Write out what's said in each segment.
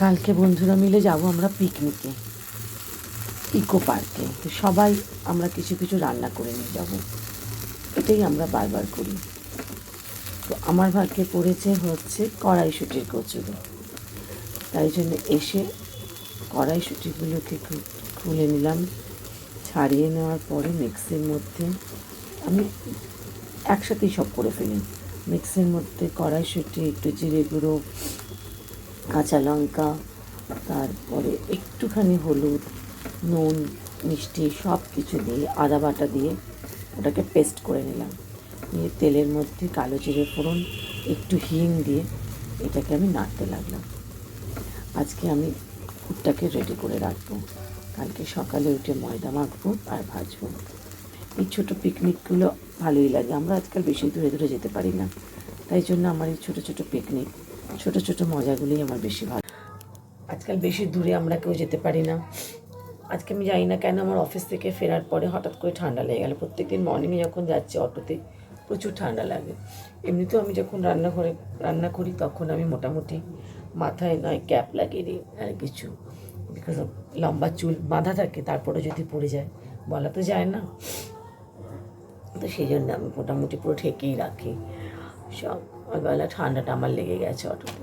কালকে বন্ধুরা মিলে যাব আমরা পিকনিকে, ইকো পার্কে। তো সবাই আমরা কিছু কিছু রান্না করে নিয়ে যাব, এটাই আমরা বারবার করি। তো আমার ভাগ্যে পড়েছে হচ্ছে কড়াইশুঁটির কচুরি। তাই জন্য এসে কড়াইশুঁটিগুলোকে খুলে নিলাম। ছাড়িয়ে নেওয়ার পরে মিক্সির মধ্যে আমি একসাথেই সব করে ফেলি। মিক্সির মধ্যে কড়াইশুঁটি, একটু জিরে গুঁড়ো, কাঁচা লঙ্কা, তারপরে একটুখানি হলুদ, নুন, মিষ্টি সব কিছু দিয়ে আদা বাটা দিয়ে ওটাকে পেস্ট করে নিলাম। নিয়ে তেলের মধ্যে কালো জিরে ফোড়ন, একটু হিং দিয়ে এটাকে আমি নাড়তে লাগলাম। আজকে আমি পুরটাকে রেডি করে রাখবো, কালকে সকালে উঠে ময়দা মাখবো আর ভাজবো। এই ছোটো পিকনিকগুলো ভালোই লাগে। আমরা আজকাল বেশি দূরে দূরে যেতে পারি না, তাই জন্য আমার এই ছোটো ছোটো পিকনিক, ছোটো ছোটো মজাগুলোই আমার বেশি ভালো। আজকাল বেশি দূরে আমরা কেউ যেতে পারি না। আজকে আমি জানি না কেন আমার অফিস থেকে ফেরার পরে হঠাৎ করে ঠান্ডা লেগে গেলো। প্রত্যেকদিন মর্নিংয়ে যখন যাচ্ছি অটোতে প্রচুর ঠান্ডা লাগে। এমনিতেও আমি যখন রান্না করি তখন আমি মোটামুটি মাথায় নয় ক্যাপ লাগিয়ে দিই আর কিছু, বিকজ লম্বা চুল বাঁধা থাকে, তারপরে যদি পড়ে যায় বলা তো যায় না। তো সেই জন্য আমি মোটামুটি পুরো ঠেকেই রাখি সব। ওইবেলা ঠান্ডাটা আমার লেগে গেছে অটোতে।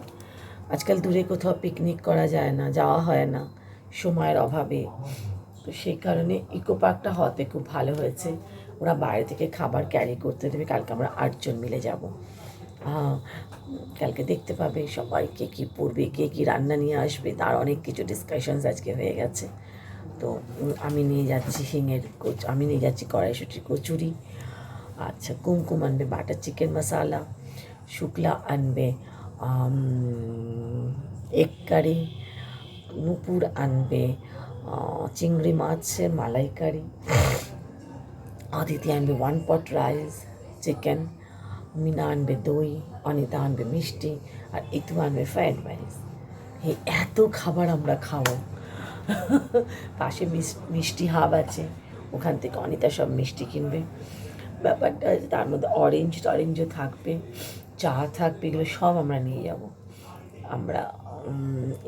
আজকাল দূরে কোথাও পিকনিক করা যায় না, যাওয়া হয় না সময়ের অভাবে। তো সেই কারণে ইকো পার্কটা হতে খুব ভালো হয়েছে। ওরা বাইরে থেকে খাবার ক্যারি করতে দেবে। কালকে আমরা 8 জন মিলে যাব। কালকে দেখতে পাবে সবাই কে কী পড়বে, কে কী রান্না নিয়ে আসবে, তার অনেক কিছু ডিসকাশনস আজকে হয়ে গেছে। তো আমি নিয়ে যাচ্ছি আমি নিয়ে যাচ্ছি কড়াইশুঁটির কচুরি। আচ্ছা, কুমকুম আনবে বাটার চিকেন মশালা, শুক্লা আনবে এগ কারি, নুপুর আনবে চিংড়ি মাছের মালাইকারি, অদিতি আনবে 1 পট রাইস চিকেন, মিনা আনবে দই, অনিতা আনবে মিষ্টি, আর ইতু আনবে ফ্রাইড রাইস। এই এত খাবার আমরা খাবো। পাশে মিষ্টি হাব আছে, ওখান থেকে অনিতা সব মিষ্টি কিনবে। ব্যাপারটা তার মধ্যে অরেঞ্জও থাকবে, চা থাকবে, এগুলো সব আমরা নিয়ে যাব। আমরা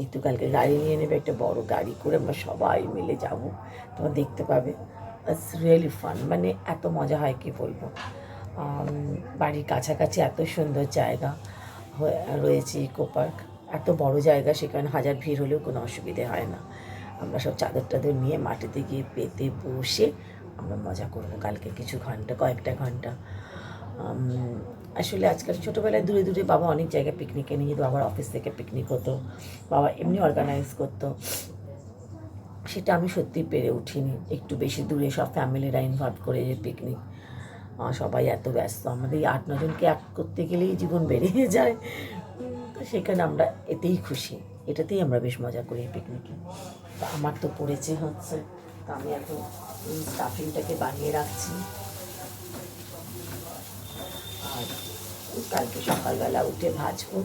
একটু কালকে গাড়ি নিয়ে নেবে, একটা বড় গাড়ি করে আমরা সবাই মিলে যাব। তোমরা দেখতে পাবে, ইটস রিয়েলি ফান। মানে এত মজা হয় কি বলবো। বাড়ির কাছাকাছি এত সুন্দর জায়গা রয়েছে ইকো পার্ক, এত বড় জায়গা, সেখানে হাজার ভিড় হলেও কোনো অসুবিধে হয় না। আমরা সব চাদর টাদর নিয়ে মাটিতে গিয়ে পেতে বসে আমরা মজা করবো কালকে কয়েকটা ঘন্টা। আসলে আজকাল ছোটোবেলায় দূরে দূরে বাবা অনেক জায়গায় পিকনিকে নিয়ে যেত। বাবার অফিস থেকে পিকনিক হতো, বাবা এমনি অর্গানাইজ করতো, সেটা আমি সত্যিই পেরে উঠিনি। একটু বেশি দূরে সব ফ্যামিলিরা ইনভলভ করে যে পিকনিক, সবাই এত ব্যস্ত, আমাদের এই 8-9 জনকে এক করতে গেলেই জীবন বেরিয়ে যায়। তো সেখানে আমরা এতেই খুশি, এটাতেই আমরা বেশ মজা করি পিকনিকে। তো আমার তো পড়েছে হচ্ছে, তো আমি এখন স্টাফিংটাকে বানিয়ে রাখছি। আর কালকে সকালবেলা উঠে ভাজবো।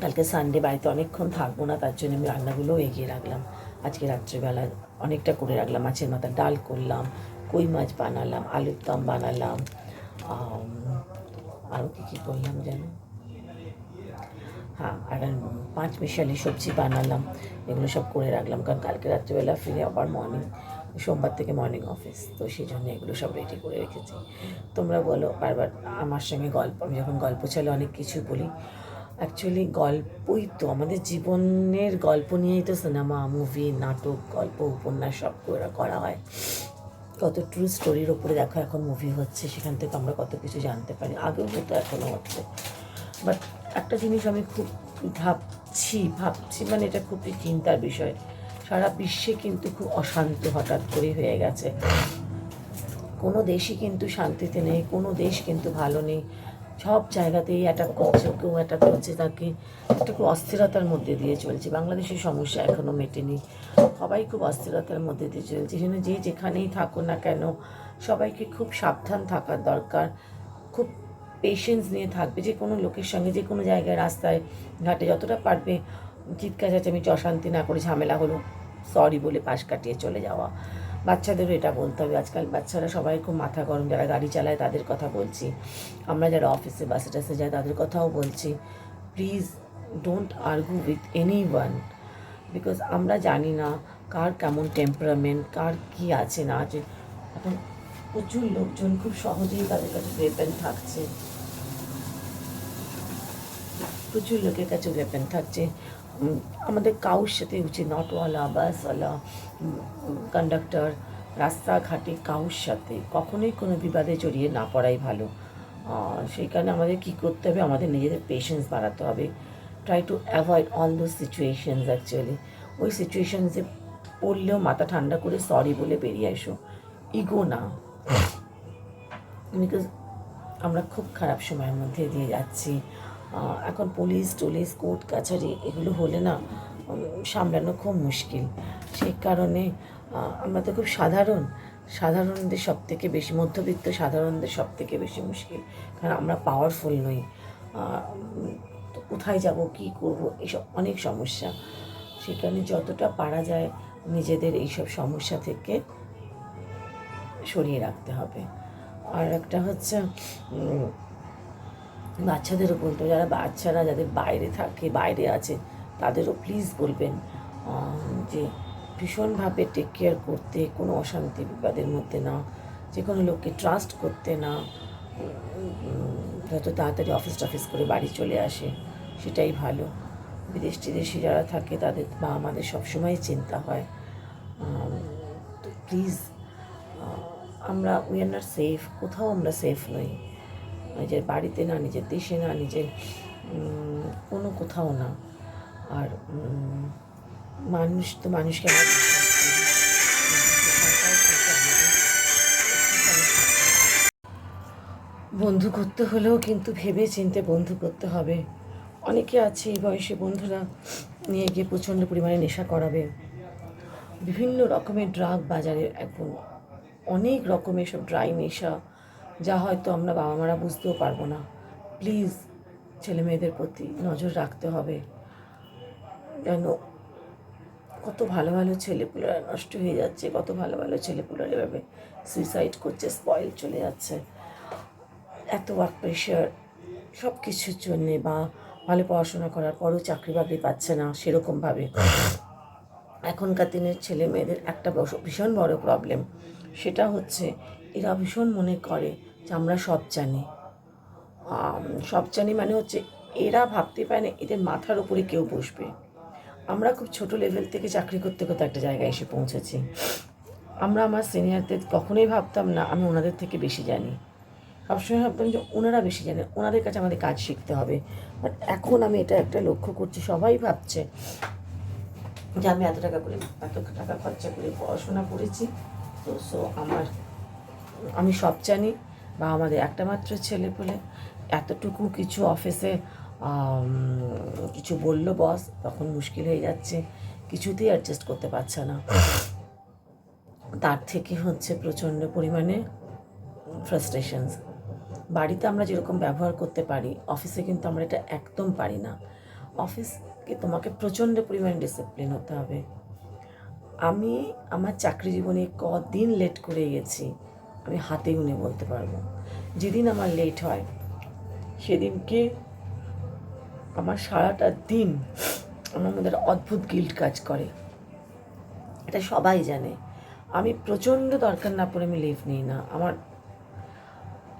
কালকে সানডে, বাড়িতে অনেকক্ষণ থাকবো না, তার জন্য আমি রান্নাগুলোও এগিয়ে রাখলাম। আজকে রাত্রিবেলা অনেকটা করে রাখলাম। মাছের মাথা ডাল করলাম, কই মাছ বানালাম, আলুর দম বানালাম, আরও কী করলাম যেন, আর 5 মিশালি সবজি বানালাম। এগুলো সব করে রাখলাম, কারণ কালকে রাত্রিবেলা ফিরে আবার সোমবার থেকে মর্নিং অফিস, তো সেই জন্য এগুলো সব রেডি করে রেখেছি। তোমরা বলো বারবার আমার সঙ্গে আমি যখন গল্প চলে অনেক কিছু বলি। অ্যাকচুয়ালি গল্পই তো আমাদের জীবনের গল্প নিয়েই তো সিনেমা, মুভি, নাটক, গল্প, উপন্যাস সব করা হয়। কত ট্রু স্টোরির ওপরে দেখো এখন মুভি হচ্ছে, সেখান থেকে আমরা কত কিছু জানতে পারি। আগেও হতো, এখনও হচ্ছে। বাট একটা জিনিস আমি খুব ভাবছি, মানে এটা খুবই চিন্তার বিষয়। সারা বিশ্বে কিন্তু খুব অশান্ত হঠাৎ করে হয়ে গেছে। কোনো দেশই কিন্তু শান্তিতে নেই, কোনো দেশ কিন্তু ভালো নেই। সব জায়গাতেই অ্যাটাক করছে, কেউ অ্যাটাক করছে, তাকে একটা খুব অস্থিরতার মধ্যে দিয়ে চলছে। বাংলাদেশের সমস্যা এখনও মেটেনি, সবাই খুব অস্থিরতার মধ্যে দিয়ে চলছে। সেজন্য যে যেখানেই থাকো না কেন সবাইকে খুব সাবধান থাকার দরকার, খুব পেশেন্স নিয়ে থাকবে। যে কোনো লোকের সঙ্গে, যে কোনো জায়গায়, রাস্তায় ঘাটে যতটা পারবে চিৎকার চেঁচামেচি, অশান্তি না করে, ঝামেলা হলো সরি বলে পাশ কাটিয়ে চলে যাওয়া। বাচ্চাদেরও এটা বলতে হবে। আজকাল বাচ্চারা সবাই খুব মাথা গরম, যারা গাড়ি চালায় তাদের কথা বলছি, আমরা যারা অফিসে বাসে টাসে যাই তাদের কথাও বলছি। Please don't argue with any one, because আমরা জানি না কার কেমন টেম্পারামেন্ট, কার কী আছে না আছে। এখন প্রচুর লোকজন খুব সহজেই তাদের কাছে ওয়েপেন থাকছে, প্রচুর লোকের কাছে ওয়েপেন থাকছে। আমাদের কাউর সাথে উচিত, অটোওয়ালা, বাসওয়ালা, কন্ডাক্টর, রাস্তাঘাটে কাউর সাথে কখনোই কোনো বিবাদে জড়িয়ে না পড়াই ভালো। সেই কারণে আমাদের কী করতে হবে, আমাদের নিজেদের পেশেন্স বাড়াতে হবে। Try to avoid all those situations. Actually ওই সিচুয়েশনসে পড়লেও মাথা ঠান্ডা করে সরি বলে বেরিয়ে এসো, ইগো না। বিকজ আমরা খুব খারাপ সময়ের মধ্যে দিয়ে যাচ্ছি। এখন পুলিশ টুলিশ কোর্ট কাছারি এগুলো হলে না সামলানো খুব মুশকিল। সেই কারণে আমরা তো খুব সাধারণদের সব থেকে বেশি, মধ্যবিত্ত সাধারণদের সব থেকে বেশি মুশকিল, কারণ আমরা পাওয়ারফুল নই। তো কোথায় যাব, কী করব, এসব অনেক সমস্যা। সেখানে যতটা পারা যায় নিজেদের এইসব সমস্যা থেকে সরিয়ে রাখতে হবে। আর একটা হচ্ছে বাচ্চাদেরও বলতো, যারা বাচ্চারা যাদের বাইরে থাকে, বাইরে আছে, তাদেরও প্লিজ বলবেন যে ভীষণভাবে টেক কেয়ার করতে, কোনো অশান্তি বিবাদের মধ্যে না, যে কোনো লোককে ট্রাস্ট করতে না, যত তাড়াতাড়ি অফিস টফিস করে বাড়ি চলে আসে সেটাই ভালো। বিদেশি যারা থাকে তাদের বা আমাদের সবসময় চিন্তা হয়। তো প্লিজ, আমরা উই আর নট সেফ, কোথাও আমরা সেফ নই, নিজের বাড়িতে না, নিজের দেশে না, নিজের কোনো কোথাও না। আর মানুষ তো মানুষকে আমরা বন্ধু করতে হলেও কিন্তু ভেবে চিনতে বন্ধু করতে হবে। অনেকে আছে এই বয়সে বন্ধুরা নিয়ে গিয়ে প্রচণ্ড পরিমাণে নেশা করাবে। বিভিন্ন রকমের ড্রাগ বাজারে এখন, অনেক রকমের সব ড্রাই নেশা, যা হয়তো আমরা বাবা মারা বুঝতেও পারবো না। প্লিজ ছেলে মেয়েদের প্রতি নজর রাখতে হবে, যেন কত ভালো ভালো ছেলেপুলেরা নষ্ট হয়ে যাচ্ছে, কত ভালো ভালো ছেলেপুলেরা এভাবে সুইসাইড করছে, স্পয়েল চলে যাচ্ছে। এত ওয়ার্ক প্রেশার সব কিছুর জন্যে, বা ভালো পড়াশোনা করার পরও চাকরি বাকরি পাচ্ছে না সেরকমভাবে। এখনকার দিনের ছেলে মেয়েদের একটা ভীষণ বড় প্রবলেম, সেটা হচ্ছে এরা ভীষণ মনে করে যে আমরা সব জানি। সব জানি মানে হচ্ছে এরা ভাবতে পারে না এদের মাথার উপরে কেউ বসবে। আমরা খুব ছোট লেভেল থেকে চাকরি করতে করতে একটা জায়গায় এসে পৌঁছেছি। আমরা আমার সিনিয়রদের কখনোই ভাবতাম না আমি ওনাদের থেকে বেশি জানি, সবসময় ভাবতাম যে ওনারা বেশি জানে, ওনাদের কাছে আমাদের কাজ শিখতে হবে। বাট এখন আমি এটা একটা লক্ষ্য করছি, সবাই ভাবছে যে আমি এত টাকা খরচা করে পড়াশোনা করেছি, তো আমি সব জানি, বা আমাদের একটা মাত্র ছেলে পেলে এতটুকু কিছু অফিসে কিছু বললো বস, তখন মুশকিল হয়ে যাচ্ছে, কিছুতেই অ্যাডজাস্ট করতে পারছে না। তার থেকে হচ্ছে প্রচণ্ড পরিমাণে ফ্রাস্ট্রেশনস। বাড়িতে আমরা যেরকম ব্যবহার করতে পারি, অফিসে কিন্তু আমরা এটা একদম পারি না। অফিসকে তোমাকে প্রচণ্ড পরিমাণে ডিসিপ্লিন হতে হবে। আমি আমার চাকরি জীবনে কদিন লেট করে গেছি আমি হাতে গুনে বলতে পারবো। যেদিন আমার লেট হয় সেদিনকে আমার সারাটা দিন আমার মধ্যে একটা অদ্ভুত গিল্ট কাজ করে, এটা সবাই জানে। আমি প্রচণ্ড দরকার না পড়ে আমি লিভ নিই না। আমার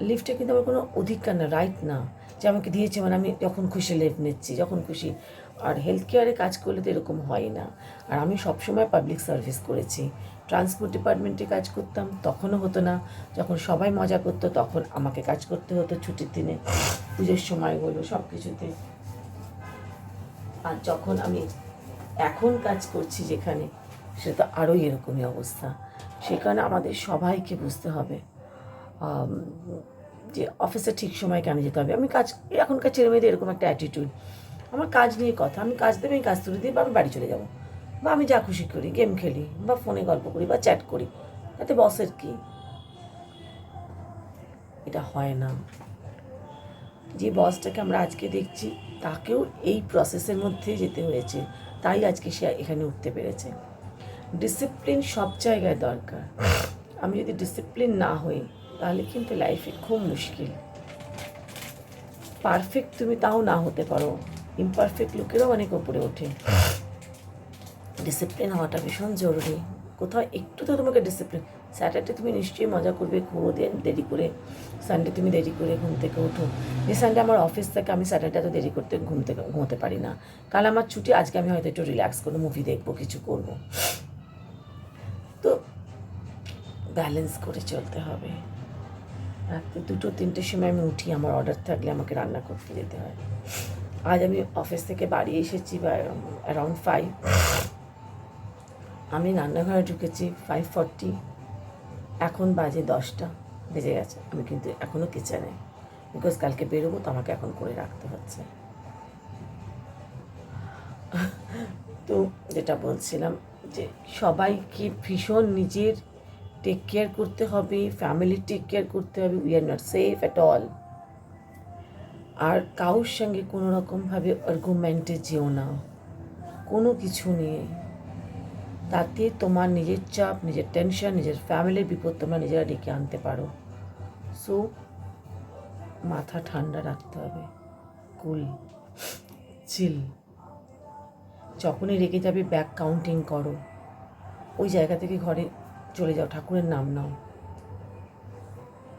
লিভটা কিন্তু আমার কোনো অধিকার না, রাইট না যে আমাকে দিয়েছে মানে আমি যখন খুশি লিভ নিচ্ছি, যখন খুশি। আর হেলথ কেয়ারে কাজ করলে তো এরকম হয় না। আর আমি সবসময় পাবলিক সার্ভিস করেছি, ট্রান্সপোর্ট ডিপার্টমেন্টে কাজ করতাম, তখনও হতো না। যখন সবাই মজা করতো তখন আমাকে কাজ করতে হতো, ছুটির দিনে, পুজোর সময়গুলো, সব কিছুতে। আর যখন আমি এখন কাজ করছি যেখানে, সেটা তো আরোই এরকমই অবস্থা। সেখানে আমাদের সবাইকে বুঝতে হবে যে অফিসে ঠিক সময় কেন যেতে হবে। আমি কাজ, এখনকার ছেলে মেয়েদের এরকম একটা অ্যাটিটিউড, আমার কাজ নিয়ে কথা, আমি কাজ দেবে, আমি কাজ তুলে দিই, বা আমি বাড়ি চলে যাব, বা আমি যা খুশি করি, গেম খেলি, বা ফোনে গল্প করি, বা চ্যাট করি, তাতে বসের কী? এটা হয় না। যে বসটাকে আমরা আজকে দেখছি তাকেও এই প্রসেসের মধ্যে যেতে হয়েছে, তাই আজকে সে এখানে উঠতে পেরেছে। ডিসিপ্লিন সব জায়গায় দরকার। আমি যদি ডিসিপ্লিন না হই তাহলে কিন্তু লাইফে খুব মুশকিল। পারফেক্ট তুমি তাও না হতে পারো, ইমপারফেক্ট লোকেরও অনেক ওপরে ওঠে। ডিসিপ্লিন হওয়াটা ভীষণ জরুরি। কোথাও একটু তো তোমাকে ডিসিপ্লিন, স্যাটারডে তুমি নিশ্চয়ই মজা করবে, ঘুমো দেরি করে, সানডে তুমি দেরি করে ঘুম থেকে ওঠো। যে সানডে আমার অফিস থেকে, আমি স্যাটারডে এত দেরি করতে ঘুমোতে পারি না। কাল আমার ছুটি, আজকে আমি হয়তো একটু রিল্যাক্স করবো, মুভি দেখবো, কিছু করবো। তো ব্যালেন্স করে চলতে হবে। রাত্রে 2-3টের সময় আমি উঠি, আমার অর্ডার থাকলে আমাকে রান্না করতে যেতে হয়। আজ আমি অফিস থেকে বাড়ি এসেছি অ্যারাউন্ড 5, আমি রান্নাঘরে ঢুকেছি 5:40, এখন বাজে 10টা বেজে গেছে। আমি কিন্তু এখনও কিচেনে, বিকজ কালকে বেরোবো, তো আমাকে এখন করে রাখতে হচ্ছে। তো যেটা বলছিলাম, যে সবাইকে ভীষণ নিজের টেক কেয়ার করতে হবে, ফ্যামিলির টেক কেয়ার করতে হবে। We are not safe at all. আর কারোর সঙ্গে কোনো রকমভাবে আর্গুমেন্টে যেও না কোনো কিছু নিয়ে। তাতে তোমার নিজের চাপ, নিজের টেনশন, নিজের ফ্যামিলির বিপদ তোমরা নিজেরা ডেকে আনতে পারো। সো মাথা ঠান্ডা রাখতে হবে, কুল, চিল। যখনই রেগে যাবে ব্যাক কাউন্টিং করো, ওই জায়গা থেকে ঘরে চলে যাও, ঠাকুরের নাম নাও,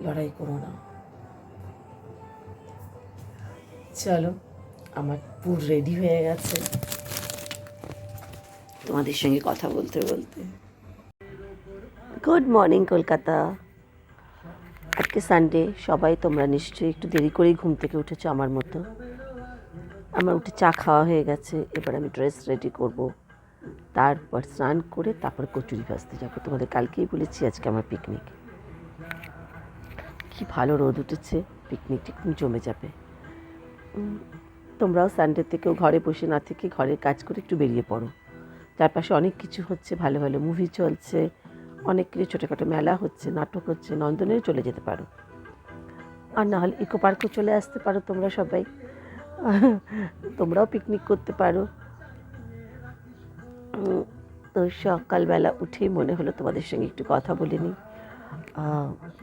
লড়াই করো না। চলো, আমার পুর রেডি হয়ে গেছে তোমাদের সঙ্গে কথা বলতে বলতে। Good morning Kolkata. আজকে সানডে, সবাই তোমরা নিশ্চয়ই একটু দেরি করেই ঘুম থেকে উঠেছো আমার মতো। আমার উঠে চা খাওয়া হয়ে গেছে, এবার আমি ড্রেস রেডি করব, তারপর স্নান করে তারপর কচুরি ভাজতে যাবো। তোমাদের কালকেই বলেছি আজকে আমার পিকনিক। কি ভালো রোদ উঠেছে, পিকনিক টিকনিক জমে যাবে। তোমরাও সানডেতে কেউ ঘরে বসে না থেকে ঘরের কাজ করে একটু বেরিয়ে পড়ো। চারপাশে অনেক কিছু হচ্ছে, ভালো ভালো মুভি চলছে, অনেক কিছু ছোটোখাটো মেলা হচ্ছে, নাটক হচ্ছে, নন্দনেও চলে যেতে পারো। আর না হলে ইকো পার্কেও চলে আসতে পারো তোমরা সবাই, তোমরাও পিকনিক করতে পারো। তো সকালবেলা উঠেই মনে হলো তোমাদের সঙ্গে একটু কথা বলে নিই।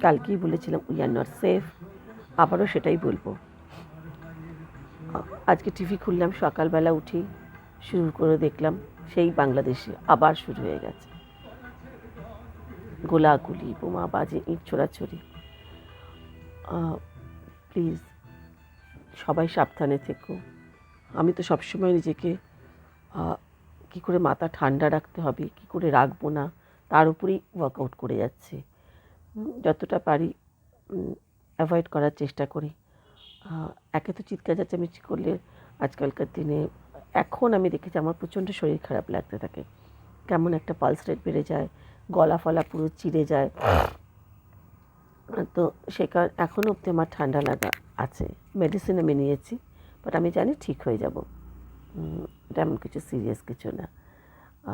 কালকেই বলেছিলাম উই আর নট সেফ, আবারও সেটাই বলবো। আজকে টিভি খুললাম, সকালবেলা উঠেই শুরু করে দেখলাম সেই বাংলাদেশে আবার শুরু হয়ে গেছে গোলাগুলি, বোমা বাজে, ইট ছোড়াছড়ি। প্লিজ সবাই সাবধানে থেকো। আমি তো সবসময় নিজেকে কী করে মাথা ঠান্ডা রাখতে হবে, কী করে রাখবো না, তার উপরেই ওয়ার্কআউট করে যাচ্ছি। যতটা পারি অ্যাভয়েড করার চেষ্টা করি। একে তো চিৎকার চেঁচামেচি করলে আজকালকার দিনে, এখন আমি দেখেছি আমার প্রচণ্ড শরীর খারাপ লাগতে থাকে, কেমন একটা পালস রেট বেড়ে যায়, গলা ফলা পুরো চিড়ে যায়। তো সে কারণ এখনও অবধি আমার ঠান্ডা লাগা আছে, মেডিসিন আমি নিয়েছি, বাট আমি জানি ঠিক হয়ে যাব, তেমন কিছু সিরিয়াস কিছু না।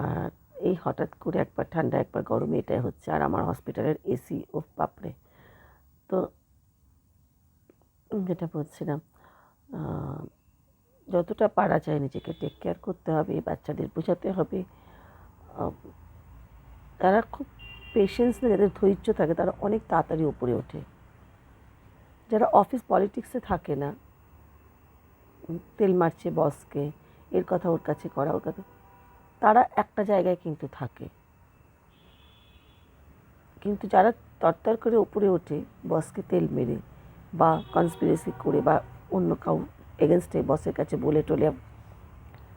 আর এই হঠাৎ করে একবার ঠান্ডা একবার গরমে এটাই হচ্ছে। আর আমার হসপিটালের এসি, ও বাপরে। তো যেটা বলছিলাম, যতটা পারা যায় নিজেকে টেক কেয়ার করতে হবে, বাচ্চাদের বোঝাতে হবে। তারা খুব পেশেন্স না, যাদের ধৈর্য থাকে তারা অনেক তাড়াতাড়ি উপরে ওঠে। যারা অফিস পলিটিক্সে থাকে না, তেল মারছে বসকে, এর কথা ওর কাছে করা, ওর কাছে, তারা একটা জায়গায় কিন্তু থাকে। কিন্তু যারা তরতর করে উপরে ওঠে বসকে তেল মেরে বা কনস্পিরেসি করে বা অন্য কাউ এগেনস্টে বসের কাছে বলে টলে,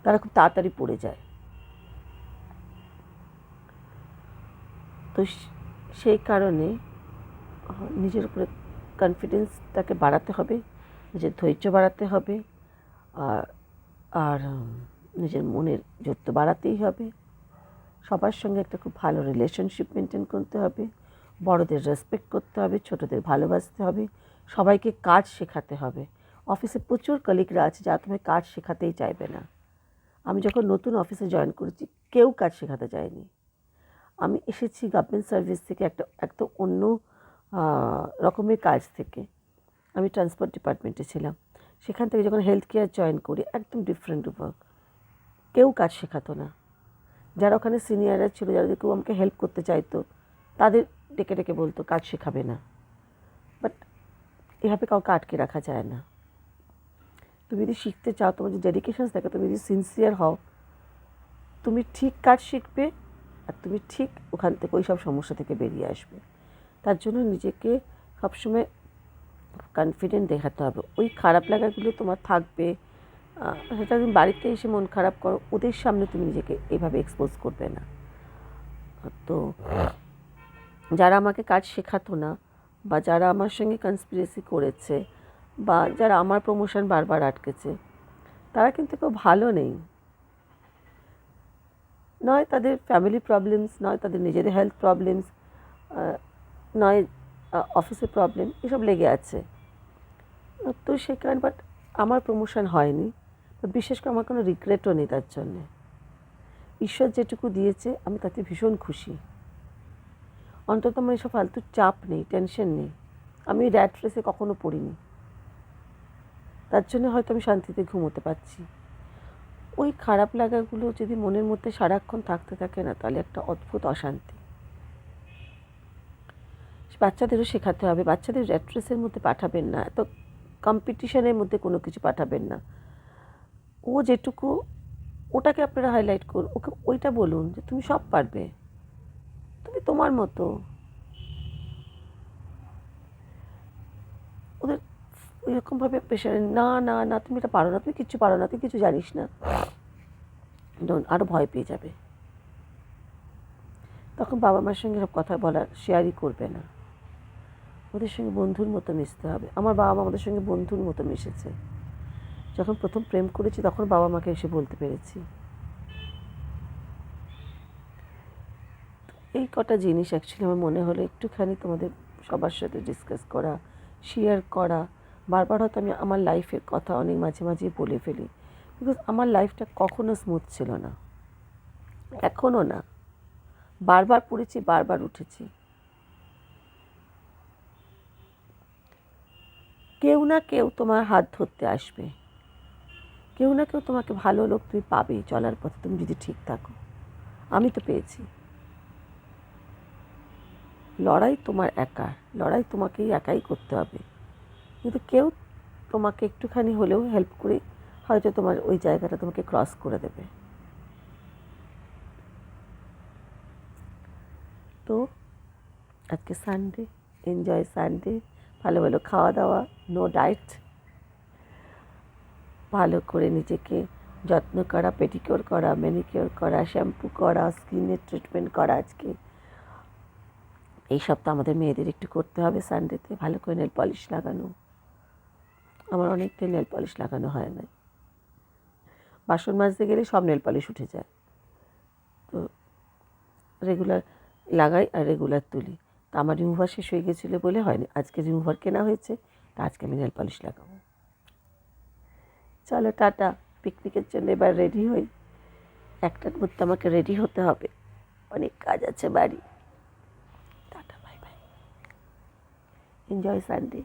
তারা খুব তাড়াতাড়ি পড়ে যায়। তো সেই কারণে নিজের উপরে কনফিডেন্সটাকে বাড়াতে হবে, নিজের ধৈর্য বাড়াতে হবে, আর নিজের মনের জোর তো বাড়াতেই হবে। সবার সঙ্গে একটা খুব ভালো রিলেশনশিপ মেনটেন করতে হবে, বড়দের রেসপেক্ট করতে হবে, ছোটদের ভালোবাসতে হবে, সবাইকে কাজ শেখাতে হবে। অফিসে প্রচুর কলিগরা আছে যারা তোমায় কাজ শেখাতেই চাইবে না। আমি যখন নতুন অফিসে জয়েন করেছি, কেউ কাজ শেখাতে চায়নি। আমি এসেছি গভর্নমেন্ট সার্ভিস থেকে, একটা অন্য রকমের কাজ থেকে। আমি ট্রান্সপোর্ট ডিপার্টমেন্টে ছিলাম, সেখান থেকে যখন হেলথ কেয়ার জয়েন করি, একদম ডিফারেন্ট ওয়ার্ক। কেউ কাজ শেখাতো না। যারা ওখানে সিনিয়ররা ছিল, যারা কেউ আমাকে হেল্প করতে চাইতো, তাদের ডেকে ডেকে বলতো কাজ শেখাবে না। বাট এভাবে কাউকে আটকে রাখা যায় না। তুমি যদি শিখতে চাও, তোমার যে ডেডিকেশান থাকে, তুমি যদি সিনসিয়ার হও, তুমি ঠিক কাজ শিখবে আর তুমি ঠিক ওখান থেকে ওই সব সমস্যা থেকে বেরিয়ে আসবে। তার জন্য নিজেকে সবসময় কনফিডেন্ট দেখাতে হবে। ওই খারাপ লাগাগুলো তোমার থাকবে, সেটা তুমি বাড়িতে এসে মন খারাপ করো, ওদের সামনে তুমি নিজেকে এইভাবে এক্সপোজ করবে না। তো যারা আমাকে কাজ শেখাতো না, বা যারা আমার সঙ্গে কনস্পিরেসি করেছে, বা যারা আমার প্রমোশন বারবার আটকেছে, তারা কিন্তু কেউ ভালো নেই। নয় তাদের ফ্যামিলি প্রবলেমস, নয় তাদের নিজেদের হেলথ প্রবলেমস, নয় অফিসের প্রবলেম, এসব লেগে আছে। তো সেই কারণে বাট আমার প্রমোশন হয়নি, বিশেষ করে আমার কোনো রিগ্রেটও নেই তার জন্যে। ঈশ্বর যেটুকু দিয়েছে আমি তাতে ভীষণ খুশি। অন্তত আমার এসব ফালতু চাপ নেই, টেনশন নেই। আমি র্যাট রেসে কখনো পড়িনি, তার জন্য হয়তো আমি শান্তিতে ঘুমোতে পারছি। ওই খারাপ লাগাগুলো যদি মনের মধ্যে সারাক্ষণ থাকতে থাকে না, তাহলে একটা অদ্ভুত অশান্তি। বাচ্চাদেরও শেখাতে হবে, বাচ্চাদের র্যাট রেসের মধ্যে পাঠাবেন না, এত কম্পিটিশনের মধ্যে কোনো কিছু পাঠাবেন না। ও যেটুকু, ওটাকে আপনারা হাইলাইট করুন, ওকে ওইটা বলুন যে তুমি সব পারবে, তুমি তোমার মতো। ওদের এরকমভাবে প্রেশারে না না না তুমি এটা পারো না, তুমি কিচ্ছু পারো না, তুমি কিছু জানিস না, আরও ভয় পেয়ে যাবে। তখন বাবা মার সঙ্গে সব কথা বলার শেয়ারই করবে না, ওদের সঙ্গে বন্ধুর মতো মিশতে হবে। আমার বাবা মা আমাদের সঙ্গে বন্ধুর মতো মিশেছে। যখন প্রথম প্রেম করেছি তখন বাবা মাকে এসে বলতে পেরেছি। এই কটা জিনিস অ্যাকচুয়ালি আমার মনে হলো একটুখানি তোমাদের সবার সাথে ডিসকাস করা, শেয়ার করা। বারবার হয়তো আমি আমার লাইফের কথা অনেক মাঝে মাঝেই বলে ফেলি, বিকজ আমার লাইফটা কখনো স্মুথ ছিল না, এখনও না। বারবার পড়েছি, বারবার উঠেছি। কেউ না কেউ তোমার হাত ধরতে আসবে, কেউ না কেউ তোমাকে ভালো লোক তুমি পাবেই চলার পথে, তুমি যদি ঠিক থাকো। আমি তো পেয়েছি। লড়াই তোমার একা, লড়াই তোমাকেই একাই করতে হবে, কিন্তু কেউ তোমাকে একটুখানি হলেও হেল্প করে হয়তো তোমার ওই জায়গাটা তোমাকে ক্রস করে দেবে। তো আজকে সানডে, এনজয় সানডে, ভালো ভালো খাওয়া দাওয়া, নো ডায়েট, ভালো করে নিজেকে যত্ন করা, পেডিকিওর করা, ম্যানিকিওর করা, শ্যাম্পু করা, স্কিনের ট্রিটমেন্ট করা। আজকে এই সপ্তাহ আমাদের মেয়েদের একটু করতে হবে সানডেতে, ভালো করে নেল পলিশ লাগানো। আমার অনেকটাই নেল পলিশ লাগানো হয় না, বাসন মাজতে গেলে সব নেল পলিশ উঠে যায়। তো রেগুলার লাগাই আর রেগুলার তুলি। তা আমার রিমুভার শেষ হয়ে গেছিলো বলে হয়নি, আজকে রিমুভার কেনা হয়েছে, তা আজকে আমি নেল পলিশ লাগাবো। চলো টাটা, পিকনিকের জন্য এবার রেডি হই। 1টার মধ্যে আমাকে রেডি হতে হবে, অনেক কাজ আছে বাড়ি। Tata, bye bye, enjoy Sunday.